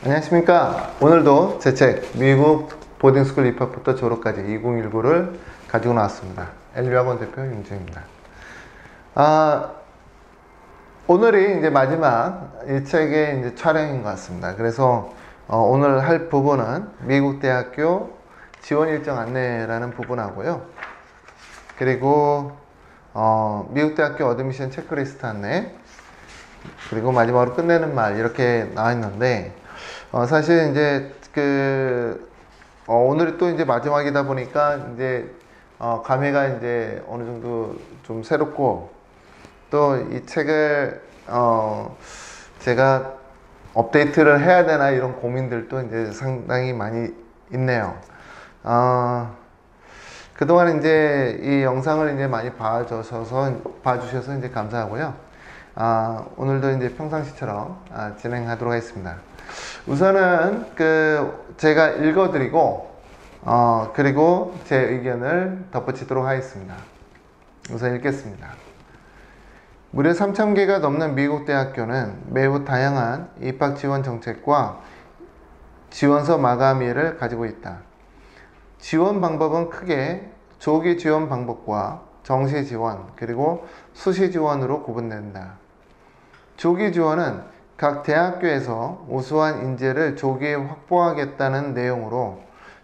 안녕하십니까. 오늘도 제 책 미국 보딩스쿨 입학부터 졸업까지 2019를 가지고 나왔습니다. LB학원 대표 윤주입니다. 오늘이 이제 마지막 이 책의 이제 촬영인 것 같습니다. 그래서 오늘 할 부분은 미국 대학교 지원 일정 안내라는 부분하고요. 그리고 미국 대학교 어드미션 체크리스트 안내, 그리고 마지막으로 끝내는 말, 이렇게 나와 있는데 사실 이제 오늘이 또 이제 마지막이다 보니까 이제 감회가 이제 어느 정도 좀 새롭고, 또 이 책을 제가 업데이트를 해야 되나 이런 고민들도 이제 상당히 많이 있네요. 그동안 이제 이 영상을 이제 많이 봐주셔서 이제 감사하고요. 오늘도 이제 평상시처럼 진행하도록 하겠습니다. 우선은 제가 읽어드리고 그리고 제 의견을 덧붙이도록 하겠습니다. 우선 읽겠습니다. 무려 3,000개가 넘는 미국 대학교는 매우 다양한 입학 지원 정책과 지원서 마감일을 가지고 있다. 지원 방법은 크게 조기 지원 방법과 정시 지원, 그리고 수시 지원으로 구분된다. 조기 지원은 각 대학교에서 우수한 인재를 조기에 확보하겠다는 내용으로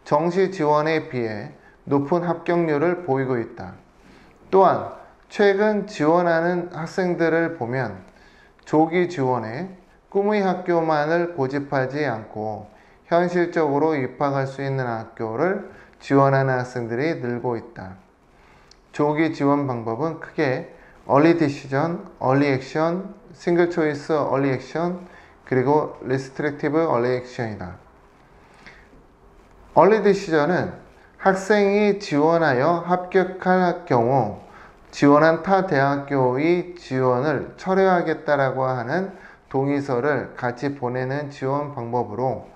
정시 지원에 비해 높은 합격률을 보이고 있다. 또한 최근 지원하는 학생들을 보면 조기 지원에 꿈의 학교만을 고집하지 않고 현실적으로 입학할 수 있는 학교를 지원하는 학생들이 늘고 있다. 조기 지원 방법은 크게 Early Decision, Early Action, Single Choice Early Action, 그리고 Restrictive Early Action이다. Early Decision은 학생이 지원하여 합격할 경우 지원한 타 대학교의 지원을 철회하겠다라고 하는 동의서를 같이 보내는 지원 방법으로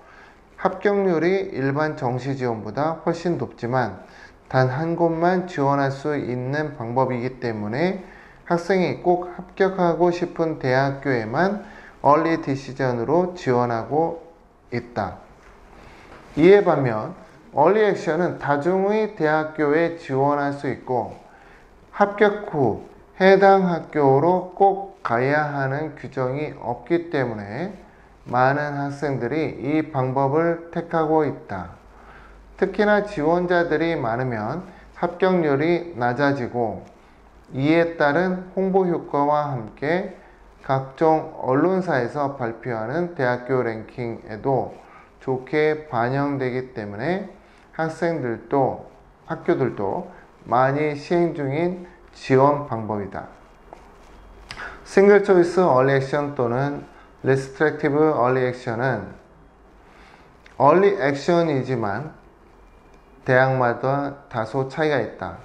합격률이 일반 정시 지원보다 훨씬 높지만 단 한 곳만 지원할 수 있는 방법이기 때문에 학생이 꼭 합격하고 싶은 대학교에만 Early Decision으로 지원하고 있다. 이에 반면 Early Action은 다중의 대학교에 지원할 수 있고 합격 후 해당 학교로 꼭 가야 하는 규정이 없기 때문에 많은 학생들이 이 방법을 택하고 있다. 특히나 지원자들이 많으면 합격률이 낮아지고 이에 따른 홍보 효과와 함께 각종 언론사에서 발표하는 대학교 랭킹에도 좋게 반영되기 때문에 학교들도 많이 시행 중인 지원 방법이다. 싱글 초이스 얼리 액션 또는 리스트렉티브 얼리 액션은 얼리 액션이지만 대학마다 다소 차이가 있다.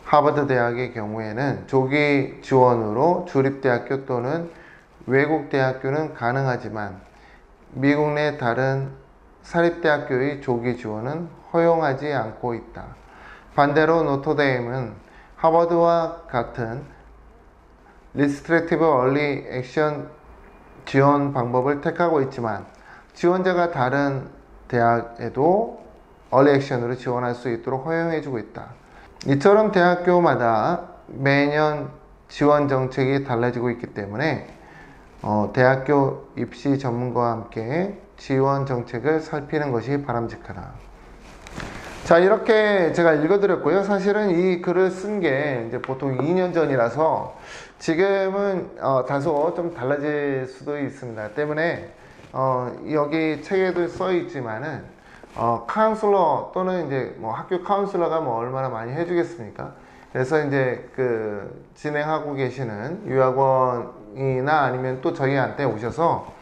하버드 대학의 경우에는 조기 지원으로 주립대학교 또는 외국 대학교는 가능하지만 미국 내 다른 사립대학교의 조기 지원은 허용하지 않고 있다. 반대로 노터데임은 하버드와 같은 리스트렉티브 얼리 액션 지원 방법을 택하고 있지만 지원자가 다른 대학에도 얼리 액션으로 지원할 수 있도록 허용해주고 있다. 이처럼 대학교마다 매년 지원 정책이 달라지고 있기 때문에 대학교 입시 전문가와 함께 지원 정책을 살피는 것이 바람직하다. 자, 이렇게 제가 읽어드렸고요. 사실은 이 글을 쓴 게 이제 보통 2년 전이라서 지금은 다소 좀 달라질 수도 있습니다. 때문에 여기 책에도 써 있지만은 카운슬러 또는 이제 뭐 학교 카운슬러가 뭐 얼마나 많이 해주겠습니까? 그래서 이제 진행하고 계시는 유학원이나 아니면 또 저희한테 오셔서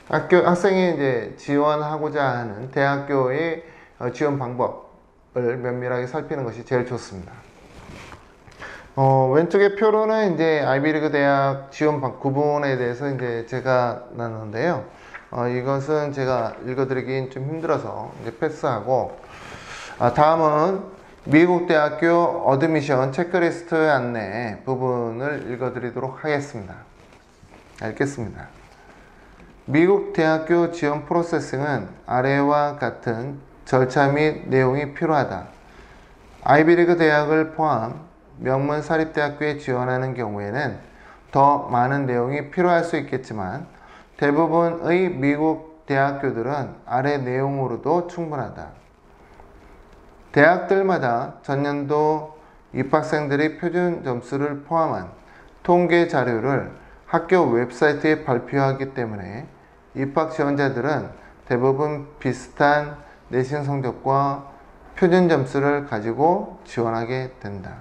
학생이 이제 지원하고자 하는 대학교의 지원 방법을 면밀하게 살피는 것이 제일 좋습니다. 왼쪽의 표로는 이제 아이비리그 대학 지원 구분에 대해서 이제 제가 놨는데요. 이것은 제가 읽어드리긴 좀 힘들어서 이제 패스하고, 다음은 미국 대학교 어드미션 체크리스트 안내 부분을 읽어드리도록 하겠습니다. 읽겠습니다. 미국 대학교 지원 프로세싱은 아래와 같은 절차 및 내용이 필요하다. 아이비리그 대학을 포함 명문 사립대학교에 지원하는 경우에는 더 많은 내용이 필요할 수 있겠지만 대부분의 미국 대학교들은 아래 내용으로도 충분하다. 대학들마다 전년도 입학생들의 표준 점수를 포함한 통계 자료를 학교 웹사이트에 발표하기 때문에 입학 지원자들은 대부분 비슷한 내신 성적과 표준 점수를 가지고 지원하게 된다.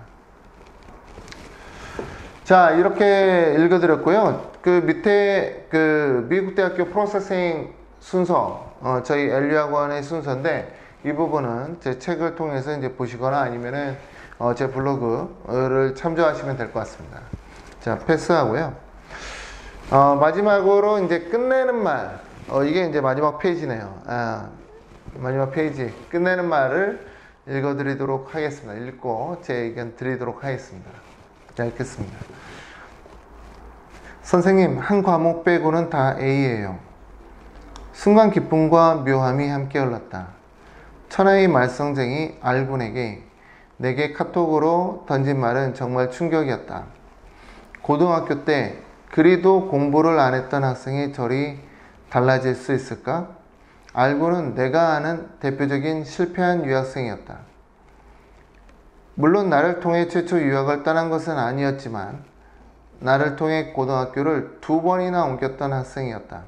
자, 이렇게 읽어드렸고요. 그 밑에 그 미국 대학교 프로세싱 순서, 저희 엘리학원의 순서인데 이 부분은 제 책을 통해서 이제 보시거나 아니면은 제 블로그를 참조하시면 될 것 같습니다. 자, 패스하고요. 마지막으로 이제 끝내는 말, 이게 이제 마지막 페이지네요. 마지막 페이지 끝내는 말을 읽어드리도록 하겠습니다. 읽고 제 의견 드리도록 하겠습니다. 자, 읽겠습니다. 선생님, 한 과목 빼고는 다 A예요. 순간 기쁨과 묘함이 함께 흘렀다. 천하의 말썽쟁이 R군에게 내게 카톡으로 던진 말은 정말 충격이었다. 고등학교 때 그리도 공부를 안 했던 학생의 절이 달라질 수 있을까? R군은 내가 아는 대표적인 실패한 유학생이었다. 물론 나를 통해 최초 유학을 떠난 것은 아니었지만 나를 통해 고등학교를 2번이나 옮겼던 학생이었다.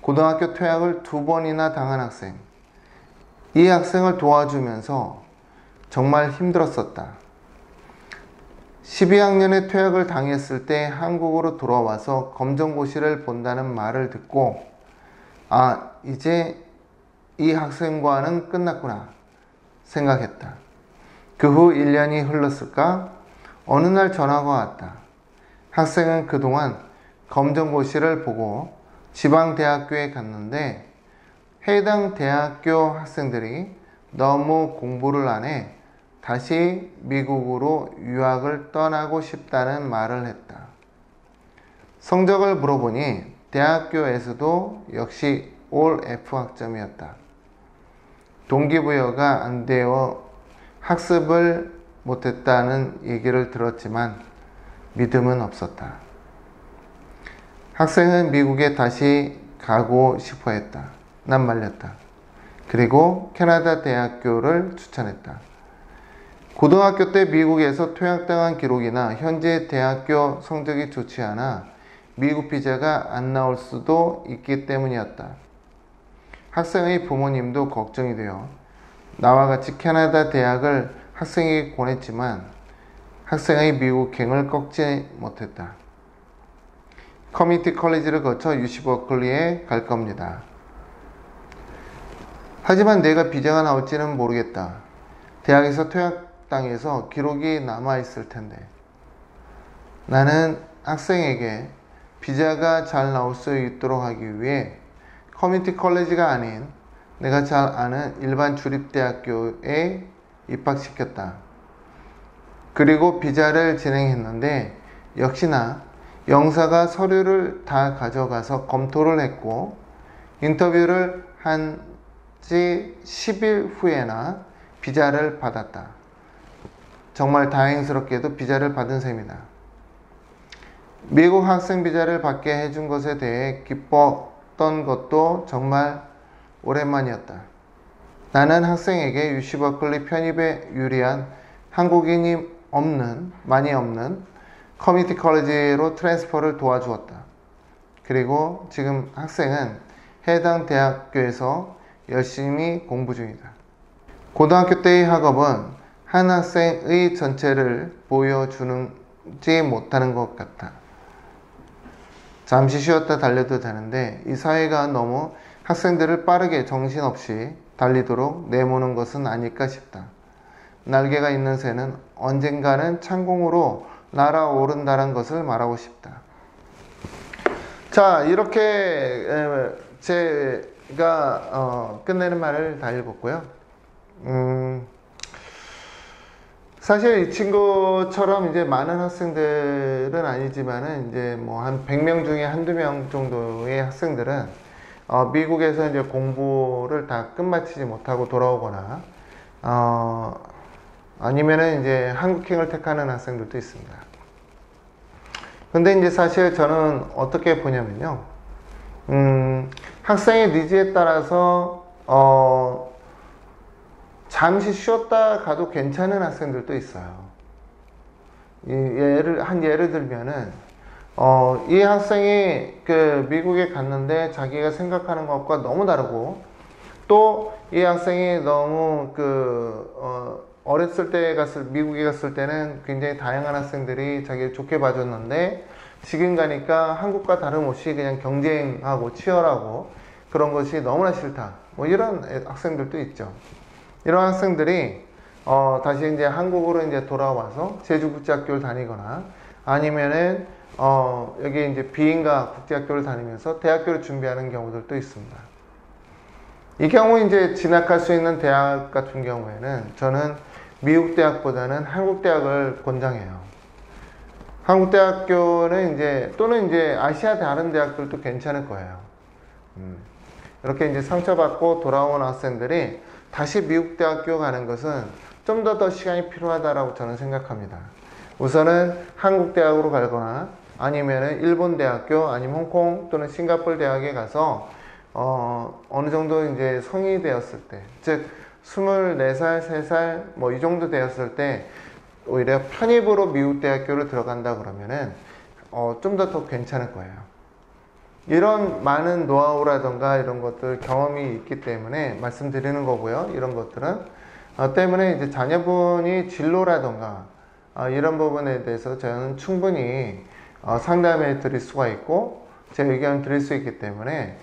고등학교 퇴학을 2번이나 당한 학생. 이 학생을 도와주면서 정말 힘들었었다. 12학년에 퇴학을 당했을 때 한국으로 돌아와서 검정고시를 본다는 말을 듣고 이제 이 학생과는 끝났구나 생각했다. 그 후 1년이 흘렀을까? 어느 날 전화가 왔다. 학생은 그동안 검정고시를 보고 지방대학교에 갔는데 해당 대학교 학생들이 너무 공부를 안 해 다시 미국으로 유학을 떠나고 싶다는 말을 했다. 성적을 물어보니 대학교에서도 역시 올 F 학점이었다. 동기부여가 안 되어 학습을 못했다는 얘기를 들었지만 믿음은 없었다. 학생은 미국에 다시 가고 싶어 했다. 난 말렸다. 그리고 캐나다 대학교를 추천했다. 고등학교 때 미국에서 퇴학당한 기록이나 현재 대학교 성적이 좋지 않아 미국 비자가 안 나올 수도 있기 때문이었다. 학생의 부모님도 걱정이 되어 나와 같이 캐나다 대학을 학생에게 권했지만 학생의 미국행을 꺾지 못했다. 커뮤니티 컬리지를 거쳐 UC 버클리에 갈 겁니다. 하지만 내가 비자가 나올지는 모르겠다. 대학에서 퇴학당해서 기록이 남아있을 텐데. 나는 학생에게 비자가 잘 나올 수 있도록 하기 위해 커뮤니티 컬리지가 아닌 내가 잘 아는 일반 주립대학교에 입학시켰다. 그리고 비자를 진행했는데 역시나 영사가 서류를 다 가져가서 검토를 했고 인터뷰를 한 지 10일 후에나 비자를 받았다. 정말 다행스럽게도 비자를 받은 셈이다. 미국 학생 비자를 받게 해준 것에 대해 기뻤던 것도 정말 오랜만이었다. 나는 학생에게 UC 버클리 편입에 유리한 한국인이 많이 없는 커뮤니티 컬리지로 트랜스퍼를 도와주었다. 그리고 지금 학생은 해당 대학교에서 열심히 공부 중이다. 고등학교 때의 학업은 한 학생의 전체를 보여주지 못하는 것 같다. 잠시 쉬었다 달려도 되는데 이 사회가 너무 학생들을 빠르게 정신없이 달리도록 내모는 것은 아닐까 싶다. 날개가 있는 새는 언젠가는 창공으로 날아오른다는 것을 말하고 싶다. 자, 이렇게 제가 끝내는 말을 다 읽었고요. 사실 이 친구처럼 이제 많은 학생들은 아니지만은 이제 뭐 한 100명 중에 한두 명 정도의 학생들은 미국에서 이제 공부를 다 끝마치지 못하고 돌아오거나 아니면은 이제 한국행을 택하는 학생들도 있습니다. 근데 이제 사실 저는 어떻게 보냐면요. 학생의 니즈에 따라서 잠시 쉬었다 가도 괜찮은 학생들도 있어요. 예를 들면은 이 학생이 그 미국에 갔는데 자기가 생각하는 것과 너무 다르고, 또 이 학생이 너무 어렸을 때 미국에 갔을 때는 굉장히 다양한 학생들이 자기를 좋게 봐줬는데, 지금 가니까 한국과 다름없이 그냥 경쟁하고 치열하고 그런 것이 너무나 싫다, 뭐 이런 학생들도 있죠. 이런 학생들이 다시 이제 한국으로 이제 돌아와서 제주국제학교를 다니거나, 아니면은 여기 이제 비인가 국제학교를 다니면서 대학교를 준비하는 경우들도 있습니다. 이 경우 이제 진학할 수 있는 대학 같은 경우에는 저는 미국 대학보다는 한국 대학을 권장해요. 한국 대학교는 또는 이제 아시아 다른 대학들도 괜찮을 거예요. 이렇게 이제 상처받고 돌아온 학생들이 다시 미국 대학교 가는 것은 좀 더 시간이 필요하다라고 저는 생각합니다. 우선은 한국 대학으로 가거나, 아니면은 일본 대학교, 아니면 홍콩 또는 싱가포르 대학에 가서 어느 정도 이제 성인이 되었을 때, 즉 24살, 3살 뭐 이 정도 되었을 때 오히려 편입으로 미국 대학교를 들어간다 그러면은 좀 더 괜찮을 거예요. 이런 많은 노하우라던가 이런 것들 경험이 있기 때문에 말씀드리는 거고요. 이런 것들은 때문에 이제 자녀분이 진로라던가 이런 부분에 대해서 저는 충분히 상담해 드릴 수가 있고 제 의견을 드릴 수 있기 때문에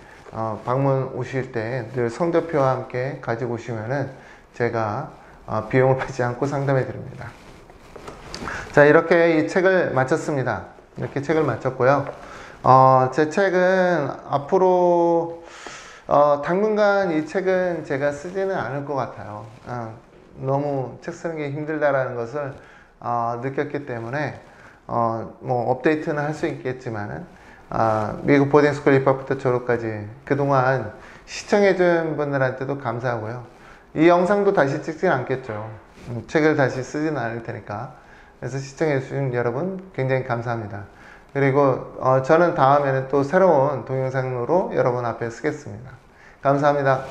방문 오실 때 늘 성적표와 함께 가지고 오시면은 제가 비용을 받지 않고 상담해 드립니다. 자, 이렇게 이 책을 마쳤습니다. 이렇게 책을 마쳤고요. 제 책은 앞으로 당분간 이 책은 제가 쓰지는 않을 것 같아요. 너무 책 쓰는 게 힘들다라는 것을 느꼈기 때문에 뭐 업데이트는 할 수 있겠지만은 미국 보딩스쿨 입학부터 졸업까지 그동안 시청해준 분들한테도 감사하고요. 이 영상도 다시 찍지는 않겠죠. 책을 다시 쓰지는 않을 테니까. 그래서 시청해주신 여러분 굉장히 감사합니다. 그리고 저는 다음에는 또 새로운 동영상으로 여러분 앞에 쓰겠습니다. 감사합니다.